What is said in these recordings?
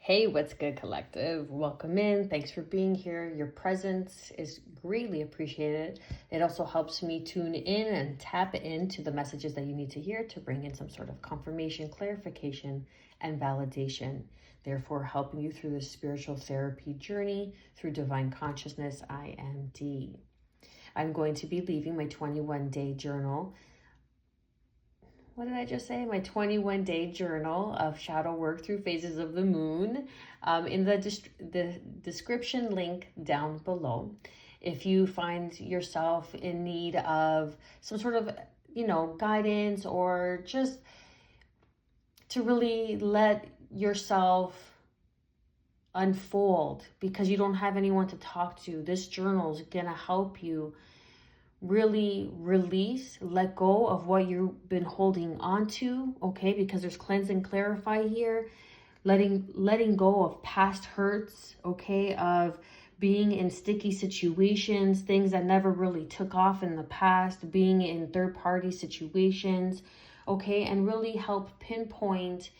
Hey, what's good, collective? Welcome in. Thanks for being here. Your presence is greatly appreciated. It also helps me tune in and tap into the messages that you need to hear to bring in some sort of confirmation, clarification, and validation. Therefore, helping you through this spiritual therapy journey through divine consciousness, IMD. I'm going to be leaving my 21-day journal. What did I just say? My 21-day journal of shadow work through phases of the moon in the description link down below. If you find yourself in need of some sort of, guidance, or just to really let yourself unfold because you don't have anyone to talk to, this journal is going to help you really release, let go of what you've been holding on to, okay? Because there's cleanse and clarify here, letting go of past hurts, okay? Of being in sticky situations, things that never really took off in the past, being in third-party situations, okay? And really help pinpoint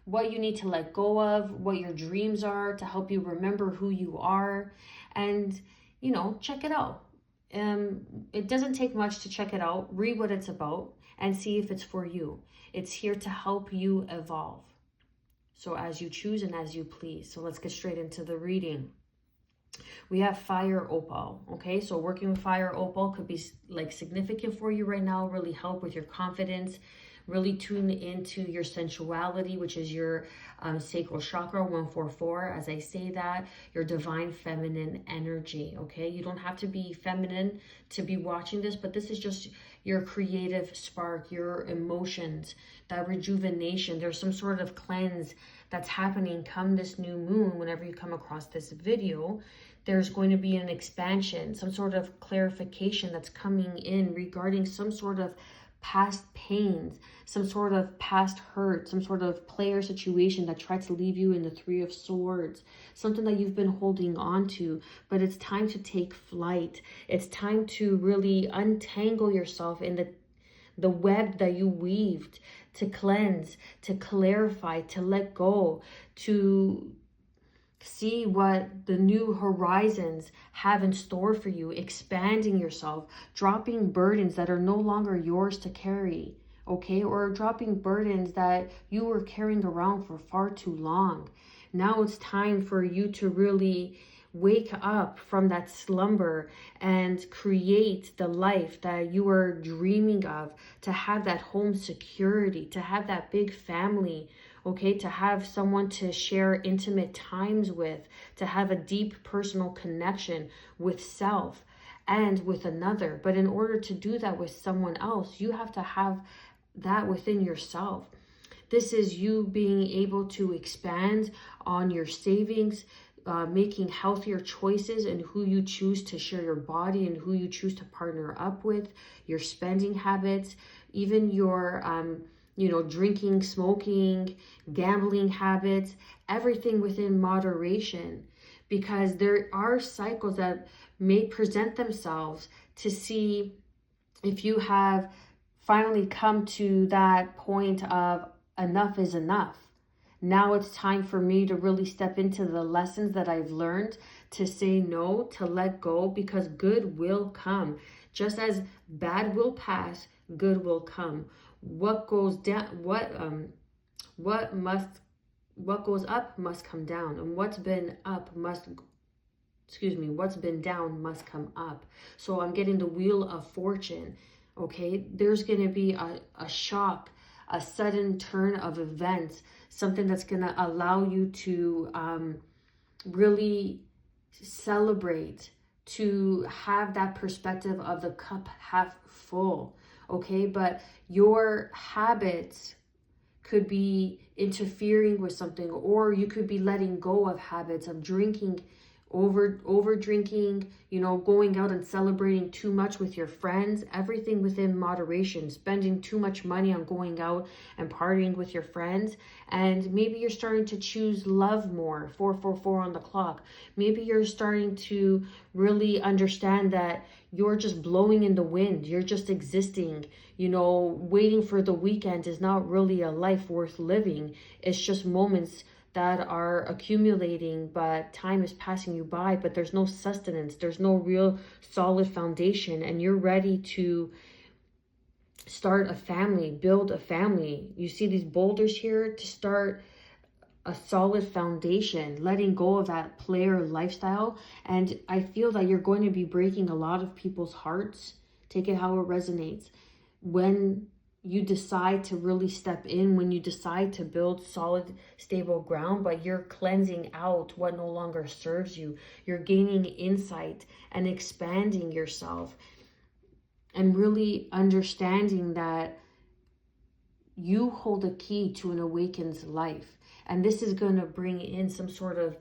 what you need to let go of, what your dreams are, to help you remember who you are, and, check it out. It doesn't take much to check it out, read what it's about, and see if it's for you. It's here to help you evolve. So as you choose and as you please. So let's get straight into the reading. We have fire opal, okay? So working with fire opal could be like significant for you right now, really help with your confidence, really tune into your sensuality, which is your sacral chakra, 144. As I say that, your divine feminine energy, okay? You don't have to be feminine to be watching this, but this is just your creative spark, your emotions, that rejuvenation. There's some sort of cleanse that's happening come this new moon. Whenever you come across this video, there's going to be an expansion, some sort of clarification that's coming in regarding some sort of past pains, some sort of past hurt, some sort of player situation that tried to leave you in the Three of Swords, something that you've been holding on to, but it's time to take flight. It's time to really untangle yourself in the web that you weaved, to cleanse, to clarify, to let go, to see what the new horizons have in store for you, expanding yourself, dropping burdens that are no longer yours to carry, okay? Or dropping burdens that you were carrying around for far too long. Now it's time for you to really wake up from that slumber and create the life that you were dreaming of, to have that home security, to have that big family, okay, to have someone to share intimate times with, to have a deep personal connection with self and with another. But in order to do that with someone else, you have to have that within yourself. This is you being able to expand on your savings, making healthier choices in who you choose to share your body and who you choose to partner up with, your spending habits, even your drinking, smoking, gambling habits, everything within moderation, because there are cycles that may present themselves to see if you have finally come to that point of enough is enough. Now it's time for me to really step into the lessons that I've learned, to say no, to let go, because good will come. Just as bad will pass, good will come. What goes down, what goes up must come down, and what's been down must come up. So I'm getting the wheel of fortune, okay? There's going to be a shock, a sudden turn of events, something that's going to allow you to really celebrate, to have that perspective of the cup half full, okay? But your habits could be interfering with something, or you could be letting go of habits of drinking, over drinking, going out and celebrating too much with your friends, everything within moderation, spending too much money on going out and partying with your friends. And maybe you're starting to choose love more, 444 on the clock. Maybe you're starting to really understand that you're just blowing in the wind. You're just existing, waiting for the weekend is not really a life worth living. It's just moments that are accumulating, but time is passing you by, but there's no sustenance, there's no real solid foundation, and you're ready to start a family, build a family. You see these boulders here to start a solid foundation, letting go of that player lifestyle. And I feel that you're going to be breaking a lot of people's hearts. Take it how it resonates. When you decide to really step in, when you decide to build solid, stable ground, but you're cleansing out what no longer serves you. You're gaining insight and expanding yourself and really understanding that you hold a key to an awakened life. And this is going to bring in some sort of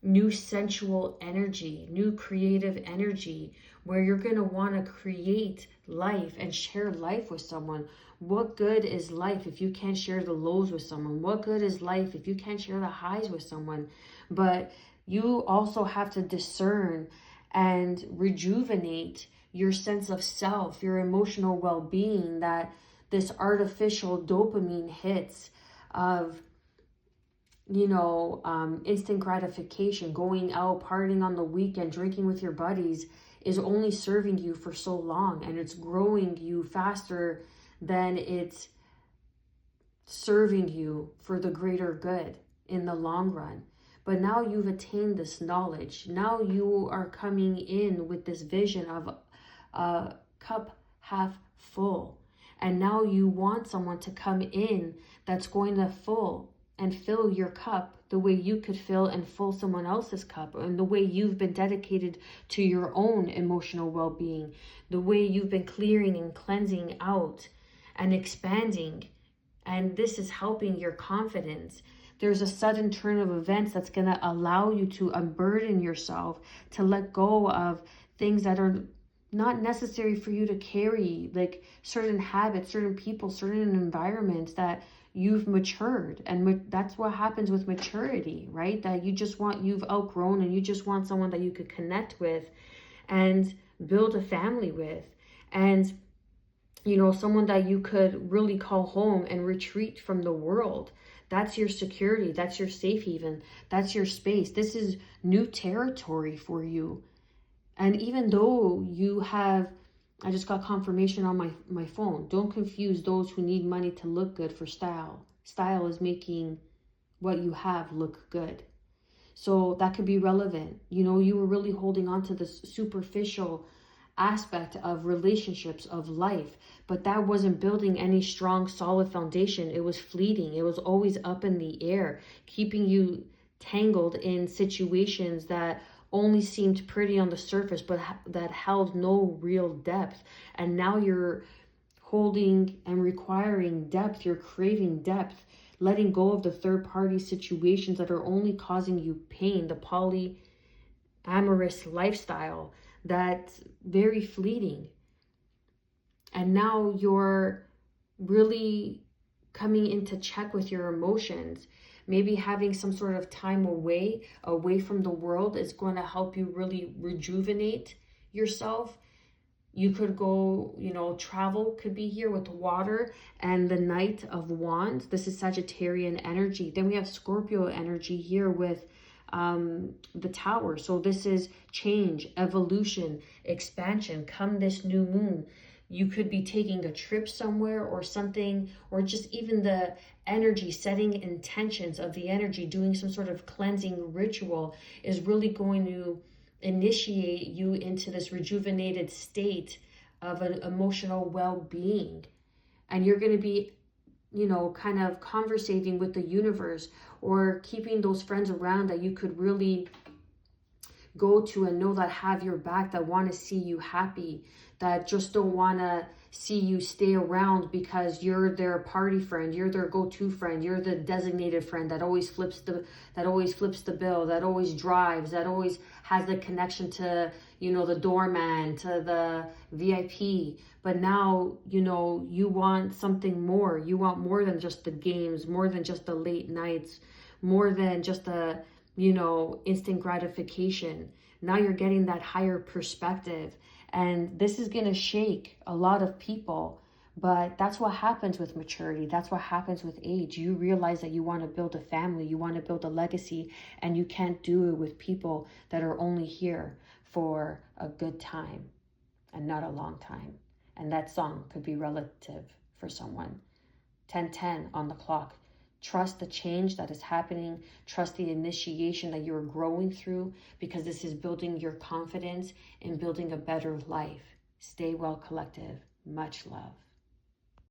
new sensual energy, new creative energy, where you're going to want to create life and share life with someone. What good is life if you can't share the lows with someone? What good is life if you can't share the highs with someone? But you also have to discern and rejuvenate your sense of self, your emotional well-being, that this artificial dopamine hits of instant gratification, going out, partying on the weekend, drinking with your buddies is only serving you for so long, and it's growing you faster than it's serving you for the greater good in the long run. But now you've attained this knowledge. Now you are coming in with this vision of a cup half full. And now you want someone to come in that's going to fill your cup the way you could fill and fill someone else's cup, and the way you've been dedicated to your own emotional well-being, the way you've been clearing and cleansing out and expanding. And this is helping your confidence. There's a sudden turn of events that's going to allow you to unburden yourself, to let go of things that are not necessary for you to carry, like certain habits, certain people, certain environments that you've matured. And that's what happens with maturity, right? That you've outgrown, and you just want someone that you could connect with and build a family with. And, someone that you could really call home and retreat from the world. That's your security. That's your safe haven. That's your space. This is new territory for you. And even though I just got confirmation on my phone. Don't confuse those who need money to look good for style. Style is making what you have look good. So that could be relevant. You were really holding on to this superficial aspect of relationships, of life, but that wasn't building any strong, solid foundation. It was fleeting. It was always up in the air, keeping you tangled in situations that only seemed pretty on the surface, but that held no real depth. And now you're holding and requiring depth. You're craving depth, letting go of the third-party situations that are only causing you pain, the polyamorous lifestyle that's very fleeting. And now you're really coming into check with your emotions. Maybe having some sort of time away from the world is going to help you really rejuvenate yourself. You could go, travel could be here with water and the Knight of Wands. This is Sagittarian energy. Then we have Scorpio energy here with the Tower. So this is change, evolution, expansion. Come this new moon, you could be taking a trip somewhere or something, or just even the energy, setting intentions of the energy, doing some sort of cleansing ritual is really going to initiate you into this rejuvenated state of an emotional well-being. And you're going to be, kind of conversating with the universe, or keeping those friends around that you could really go to and know that have your back, that want to see you happy, that just don't want to see you stay around because you're their party friend, you're their go-to friend, you're the designated friend that always flips the bill, that always drives, that always has the connection to, the doorman, to the VIP. But now, you want something more. You want more than just the games, more than just the late nights, more than just the, instant gratification. Now you're getting that higher perspective. And this is going to shake a lot of people, But that's what happens with maturity. That's what happens with age. You realize that you want to build a family, you want to build a legacy, and you can't do it with people that are only here for a good time and not a long time. And that song could be relative for someone. 10:10 on the clock. Trust the change that is happening. Trust the initiation that you're growing through, because this is building your confidence and building a better life. Stay well, collective. Much love.